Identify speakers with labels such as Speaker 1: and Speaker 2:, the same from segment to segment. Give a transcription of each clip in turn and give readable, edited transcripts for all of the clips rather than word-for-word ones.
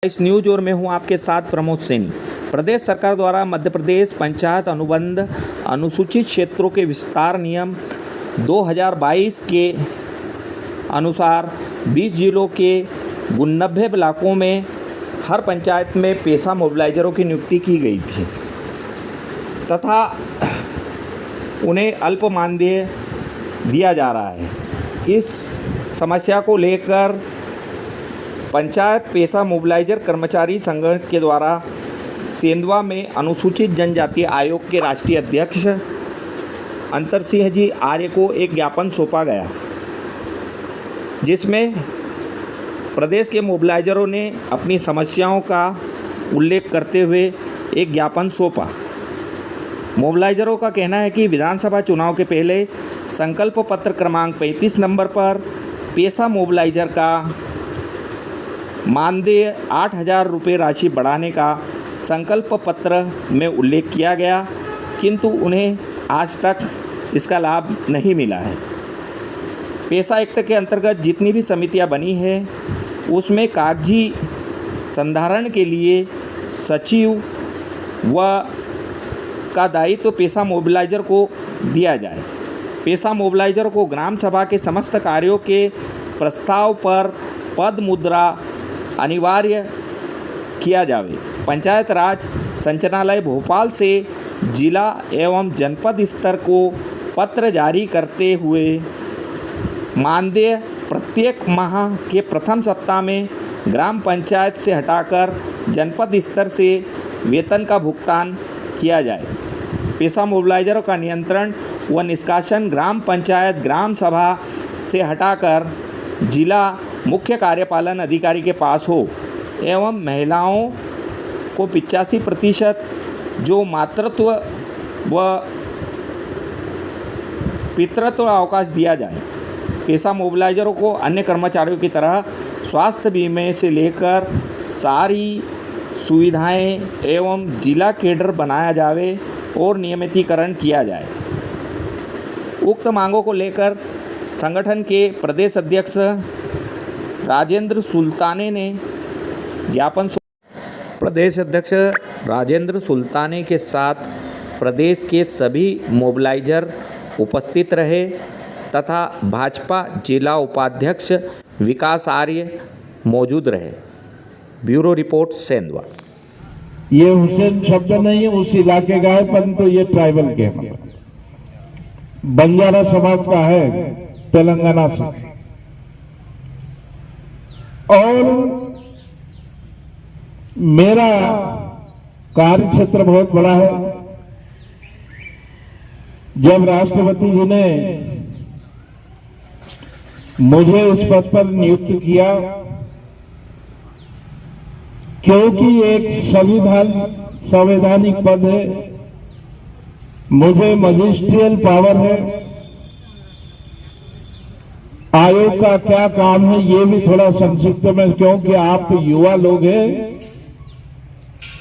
Speaker 1: इस न्यूज और मैं हूं आपके साथ प्रमोद सैनी। प्रदेश सरकार द्वारा मध्य प्रदेश पंचायत अनुबंध अनुसूचित क्षेत्रों के विस्तार नियम 2022 के अनुसार 20 जिलों के 89 ब्लॉकों में हर पंचायत में पेशा मोबिलाइजरों की नियुक्ति की गई थी तथा उन्हें अल्प मानदेय दिया जा रहा है। इस समस्या को लेकर पंचायत पेशा मोबिलाइजर कर्मचारी संघ के द्वारा सेंधवा में अनुसूचित जनजाति आयोग के राष्ट्रीय अध्यक्ष अंतर सिंह जी आर्य को एक ज्ञापन सौंपा गया, जिसमें प्रदेश के मोबिलाइजरों ने अपनी समस्याओं का उल्लेख करते हुए एक ज्ञापन सौंपा। मोबिलाइजरों का कहना है कि विधानसभा चुनाव के पहले संकल्प पत्र क्रमांक 35 नंबर पर पेशा मोबिलाइजर का मानदेय 8,000 रुपये राशि बढ़ाने का संकल्प पत्र में उल्लेख किया गया, किंतु उन्हें आज तक इसका लाभ नहीं मिला है। पेशा एक्ट के अंतर्गत जितनी भी समितियां बनी है उसमें कागजी संधारण के लिए सचिव व का दायित्व पेशा मोबिलाइजर को दिया जाए। पेशा मोबिलाइजर को ग्राम सभा के समस्त कार्यों के प्रस्ताव पर पद मुद्रा अनिवार्य किया जावे। पंचायत राज संचालनालय भोपाल से जिला एवं जनपद स्तर को पत्र जारी करते हुए मानदेय प्रत्येक माह के प्रथम सप्ताह में ग्राम पंचायत से हटाकर जनपद स्तर से वेतन का भुगतान किया जाए। पेशा मोबिलाइजरों का नियंत्रण व निष्कासन ग्राम पंचायत ग्राम सभा से हटाकर जिला मुख्य कार्यपालन अधिकारी के पास हो एवं महिलाओं को 85% जो मातृत्व व पितृत्व अवकाश दिया जाए। पेशा मोबिलाइजरों को अन्य कर्मचारियों की तरह स्वास्थ्य बीमे से लेकर सारी सुविधाएं एवं जिला केडर बनाया जावे और नियमितीकरण किया जाए। उक्त मांगों को लेकर संगठन के प्रदेश अध्यक्ष राजेंद्र सुल्ताने ने ज्ञापन प्रदेश अध्यक्ष राजेंद्र सुल्ताने के साथ प्रदेश के सभी मोबिलाइजर उपस्थित रहे तथा भाजपा जिला उपाध्यक्ष विकास आर्य मौजूद रहे। Bureau report Sendhwa.
Speaker 2: ये हुसैन शब्द नहीं है उस इलाके का है, परंतु ये ट्राइबल के बंजारा समाज का है तेलंगाना से। और मेरा कार्य क्षेत्र बहुत बड़ा है। जब राष्ट्रपति जी ने मुझे इस पद पर नियुक्त किया, क्योंकि एक संवैधानिक पद है, मुझे मजिस्ट्रियल पावर है। आयोग का क्या काम है ये भी थोड़ा संक्षिप्त में, क्योंकि आप युवा लोग हैं,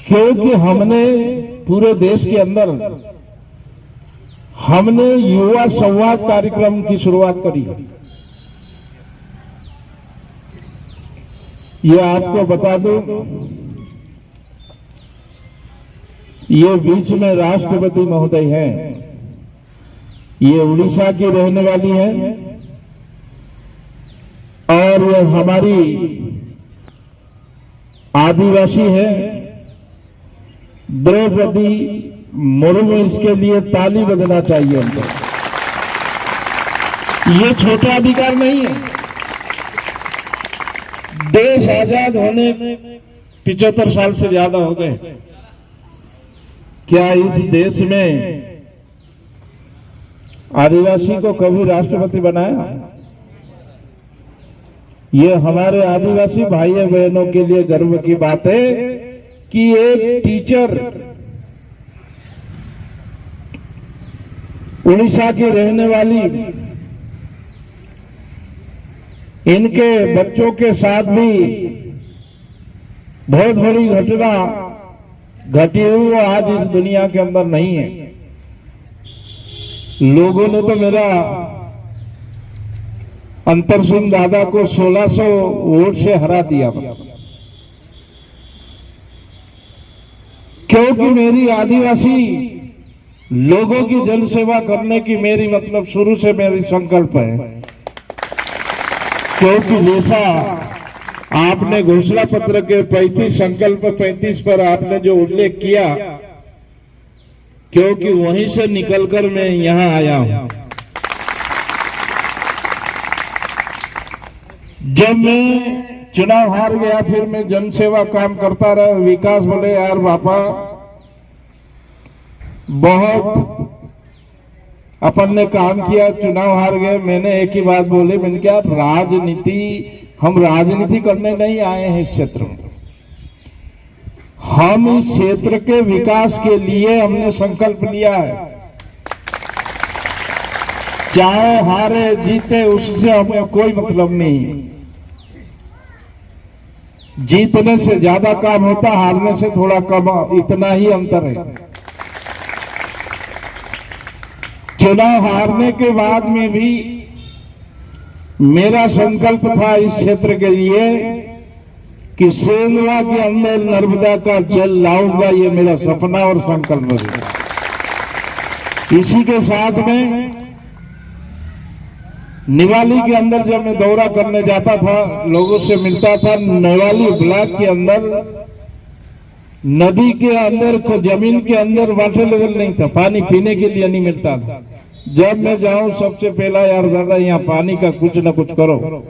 Speaker 2: क्योंकि हमने पूरे देश के अंदर हमने युवा संवाद कार्यक्रम की शुरुआत करी। ये आपको बता दूं, ये बीच में राष्ट्रपति महोदय हैं, ये उड़ीसा की रहने वाली हैं और ये हमारी आदिवासी है द्रौपदी मुर्मू। इसके लिए ताली बजना चाहिए उनको। ये छोटा अधिकार नहीं है। देश आजाद होने 75 साल से ज्यादा हो गए। क्या इस देश में आदिवासी को कभी राष्ट्रपति बनाया? ये हमारे आदिवासी भाई बहनों के लिए गर्व की बात है कि एक टीचर उड़ीसा की रहने वाली इनके बच्चों के साथ भी बहुत बड़ी घटना घटी हुई, वो आज इस दुनिया के अंदर नहीं है। लोगों ने तो मेरा अंतर सिंह दादा को 1600 वोट से हरा दिया। क्योंकि मेरी आदिवासी लोगों की जन सेवा करने की मेरी मतलब शुरू से मेरी संकल्प है। क्योंकि जैसा आपने घोषणा पत्र के 35 संकल्प 35 पर आपने जो उल्लेख किया, क्योंकि वहीं से निकलकर मैं यहां आया हूं। जब मैं चुनाव हार गया, फिर मैं जन सेवा काम करता रहा। विकास बोले, यार बापा बहुत अपन ने काम किया, चुनाव हार गए। मैंने एक ही बात बोली, मैंने क्या राजनीति, हम राजनीति करने नहीं आए हैं इस क्षेत्र में, हम इस क्षेत्र के विकास के लिए हमने संकल्प लिया है। चाहे हारे जीते उससे हमें कोई मतलब नहीं। जीतने से ज्यादा काम होता, हारने से थोड़ा कम, इतना ही अंतर है। चुनाव हारने के बाद में भी मेरा संकल्प था इस क्षेत्र के लिए कि सेंधवा के अंदर नर्मदा का जल लाऊंगा, ये मेरा सपना और संकल्प है। इसी के साथ में निवाली के अंदर जब मैं दौरा करने जाता था, लोगों से मिलता था, निवाली ब्लॉक के अंदर नदी के अंदर को जमीन के अंदर वाटर लेवल नहीं था, पानी पीने के लिए नहीं मिलता था। जब मैं जाऊं सबसे पहला, यार दादा यहाँ पानी का कुछ न कुछ करो।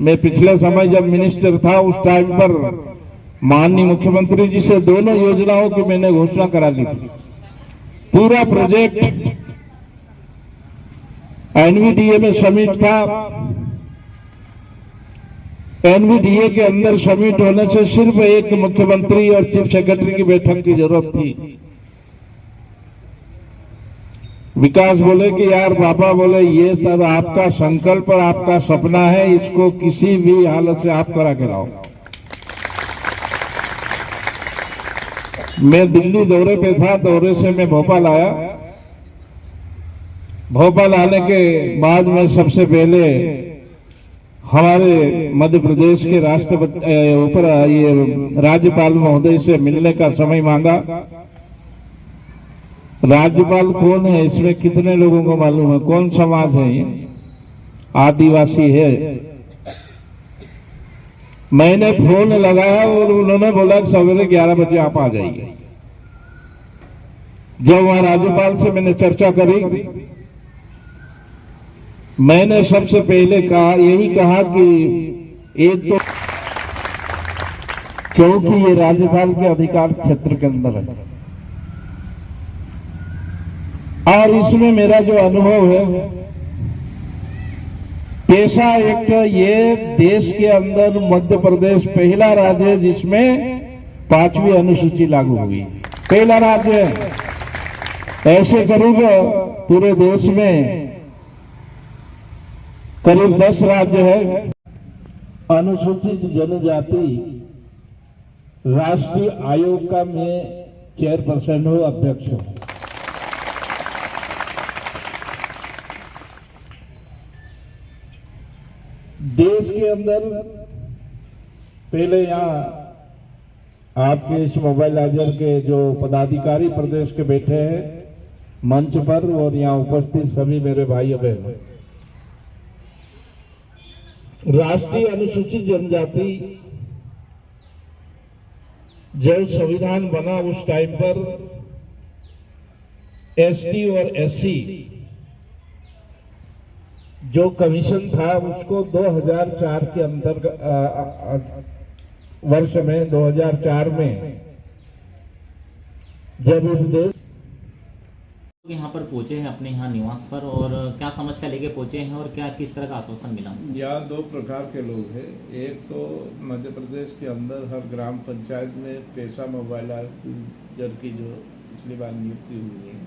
Speaker 2: मैं पिछले समय जब मिनिस्टर था उस टाइम पर माननीय मुख्यमंत्री जी से दोनों योजनाओं की मैंने घोषणा करा ली थी। पूरा प्रोजेक्ट एनवीडीए में समिट था। एनवीडीए के अंदर समिट होने से सिर्फ एक मुख्यमंत्री और चीफ सेक्रेटरी की बैठक की जरूरत थी। विकास बोले कि यार पापा बोले, ये सब आपका संकल्प और आपका सपना है, इसको किसी भी हालत से आप करा के लाओ। मैं दिल्ली दौरे पे था, दौरे से मैं भोपाल आया। भोपाल आने के बाद में सबसे पहले हमारे मध्य प्रदेश के राष्ट्रपति ऊपर ये राज्यपाल महोदय से मिलने का समय मांगा। राज्यपाल कौन है, इसमें कितने लोगों को मालूम है? कौन समाज है ये? आदिवासी है। मैंने फोन लगाया और उन्होंने बोला कि सवेरे 11 बजे आप आ जाइए। जब वहां राज्यपाल से मैंने चर्चा करी, मैंने सबसे पहले यही कहा कि एक तो क्योंकि ये राज्यपाल के अधिकार क्षेत्र के अंदर है और इसमें मेरा जो अनुभव है, पेशा एक्ट, ये देश के अंदर मध्य प्रदेश पहला राज्य है जिसमें 5वीं अनुसूची लागू हुई। पहला राज्य है। ऐसे करीब पूरे देश में करीब 10 राज्य है। अनुसूचित जनजाति राष्ट्रीय आयोग का मैं चेयरपर्सन हूं, अध्यक्ष हूं। देश के अंदर पहले यहाँ आपके इस मोबाइलाइजर के जो पदाधिकारी प्रदेश के बैठे हैं मंच पर और यहाँ उपस्थित सभी मेरे भाई बहन, राष्ट्रीय अनुसूचित जनजाति जब संविधान बना उस टाइम पर एसटी और एससी जो कमीशन था उसको 2004 के अंतर्गत वर्ष में 2004 में जब इस देश
Speaker 3: यहाँ पर पहुंचे हैं अपने यहाँ निवास पर, और क्या समस्या लेके पहुंचे हैं और क्या किस तरह का आश्वासन मिला?
Speaker 4: यहाँ 2 प्रकार के लोग हैं। एक तो मध्य प्रदेश के अंदर हर ग्राम पंचायत में पेशा मोबाइलाइजर की जो पिछली बार नियुक्ति हुई है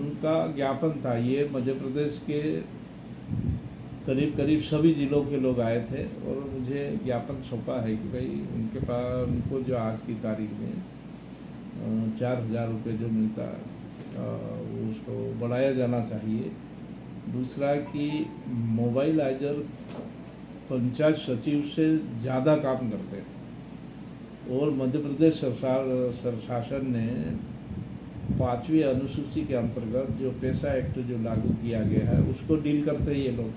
Speaker 4: उनका ज्ञापन था। ये मध्य प्रदेश के करीब सभी जिलों के लोग आए थे और मुझे ज्ञापन सौंपा है कि भाई उनके पास उनको जो आज की तारीख में 4,000 रुपये जो मिलता है उसको बढ़ाया जाना चाहिए। दूसरा कि मोबाइलाइजर पंचायत सचिव से ज़्यादा काम करते हैं और मध्य प्रदेश शासन ने 5वीं अनुसूची के अंतर्गत जो पैसा एक्ट जो लागू किया गया है उसको डील करते हैं ये लोग।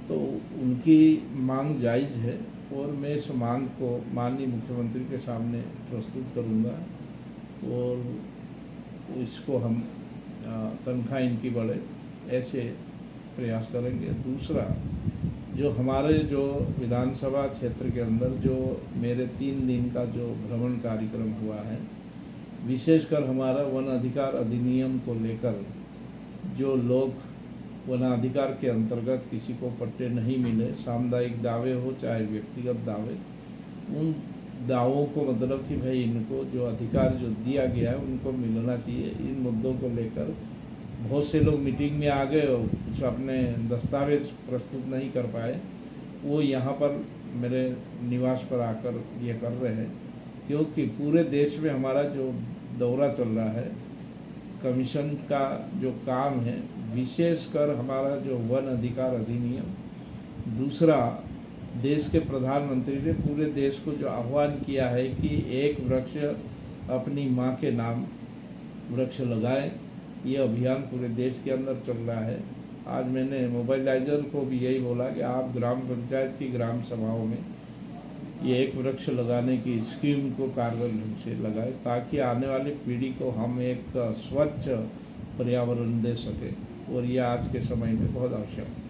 Speaker 4: तो उनकी मांग जायज़ है और मैं इस मांग को माननीय मुख्यमंत्री के सामने प्रस्तुत करूंगा और इसको हम तनख्वाह इनकी बढ़े ऐसे प्रयास करेंगे। दूसरा, जो हमारे जो विधानसभा क्षेत्र के अंदर जो मेरे 3 दिन का जो भ्रमण कार्यक्रम हुआ है, विशेषकर हमारा वन अधिकार अधिनियम को लेकर जो लोग वनाधिकार के अंतर्गत किसी को पट्टे नहीं मिले, सामुदायिक दावे हो चाहे व्यक्तिगत दावे, उन दावों को मतलब कि भाई इनको जो अधिकार जो दिया गया है उनको मिलना चाहिए। इन मुद्दों को लेकर बहुत से लोग मीटिंग में आ गए और कुछ अपने दस्तावेज प्रस्तुत नहीं कर पाए, वो यहाँ पर मेरे निवास पर आकर ये कर रहे हैं, क्योंकि पूरे देश में हमारा जो दौरा चल रहा है, कमीशन का जो काम है, विशेषकर हमारा जो वन अधिकार अधिनियम, दूसरा देश के प्रधानमंत्री ने पूरे देश को जो आह्वान किया है कि एक वृक्ष अपनी माँ के नाम वृक्ष लगाए, ये अभियान पूरे देश के अंदर चल रहा है। आज मैंने मोबाइलाइजर को भी यही बोला कि आप ग्राम पंचायत की ग्राम सभाओं में ये एक वृक्ष लगाने की स्कीम को कारगर ढंग से लगाए, ताकि आने वाली पीढ़ी को हम एक स्वच्छ पर्यावरण दे सकें, और ये आज के समय में बहुत आवश्यक है।